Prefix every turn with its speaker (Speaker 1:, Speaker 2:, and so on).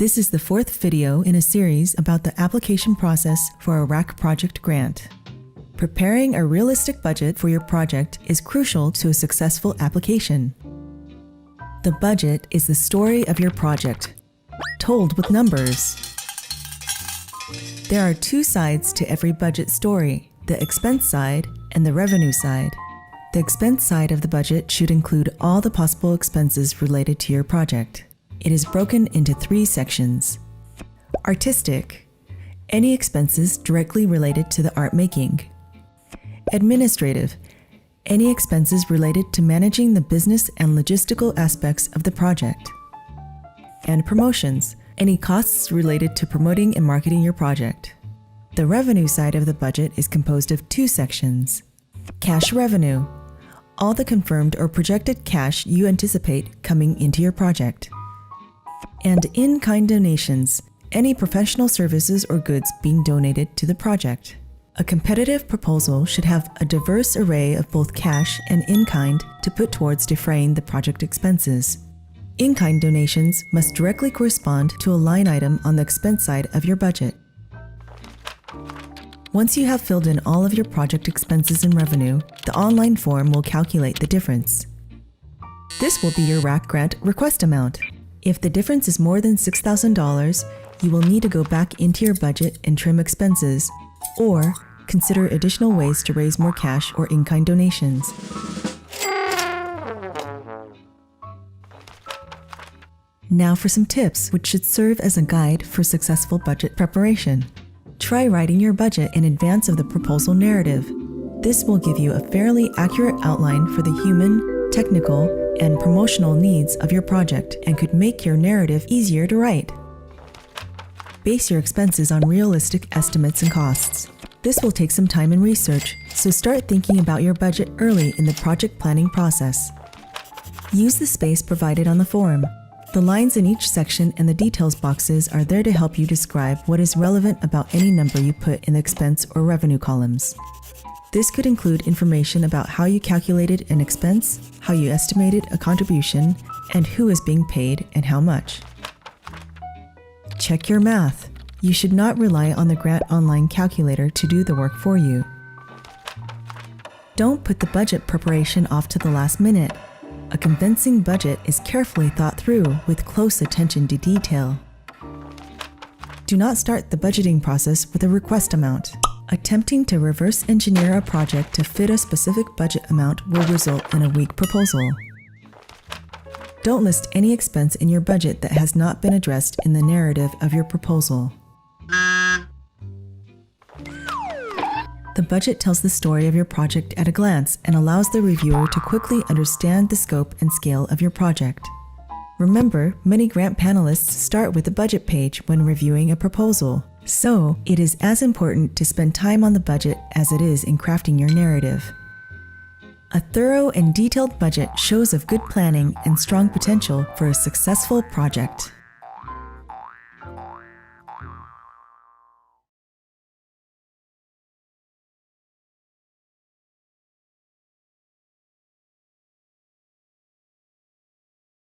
Speaker 1: This is the fourth video in a series about the application process for a RACC Project Grant. Preparing a realistic budget for your project is crucial to a successful application. The budget is the story of your project, told with numbers. There are two sides to every budget story, the expense side and the revenue side. The expense side of the budget should include all the possible expenses related to your project. It is broken into three sections. Artistic, any expenses directly related to the art making. Administrative, any expenses related to managing the business and logistical aspects of the project. And promotions, any costs related to promoting and marketing your project. The revenue side of the budget is composed of two sections. Cash revenue, all the confirmed or projected cash you anticipate coming into your project. And in-kind donations, any professional services or goods being donated to the project. A competitive proposal should have a diverse array of both cash and in-kind to put towards defraying the project expenses. In-kind donations must directly correspond to a line item on the expense side of your budget. Once you have filled in all of your project expenses and revenue, the online form will calculate the difference. This will be your RACC grant request amount. If the difference is more than $6,000, you will need to go back into your budget and trim expenses, or consider additional ways to raise more cash or in-kind donations. Now for some tips which should serve as a guide for successful budget preparation. Try writing your budget in advance of the proposal narrative. This will give you a fairly accurate outline for the human, technical, and promotional needs of your project and could make your narrative easier to write. Base your expenses on realistic estimates and costs. This will take some time and research, so start thinking about your budget early in the project planning process. Use the space provided on the form. The lines in each section and the details boxes are there to help you describe what is relevant about any number you put in the expense or revenue columns. This could include information about how you calculated an expense, how you estimated a contribution, and who is being paid and how much. Check your math. You should not rely on the Grant Online calculator to do the work for you. Don't put the budget preparation off to the last minute. A convincing budget is carefully thought through with close attention to detail. Do not start the budgeting process with a request amount. Attempting to reverse engineer a project to fit a specific budget amount will result in a weak proposal. Don't list any expense in your budget that has not been addressed in the narrative of your proposal. The budget tells the story of your project at a glance and allows the reviewer to quickly understand the scope and scale of your project. Remember, many grant panelists start with the budget page when reviewing a proposal. So, it is as important to spend time on the budget as it is in crafting your narrative. A thorough and detailed budget shows of good planning and strong potential for a successful project.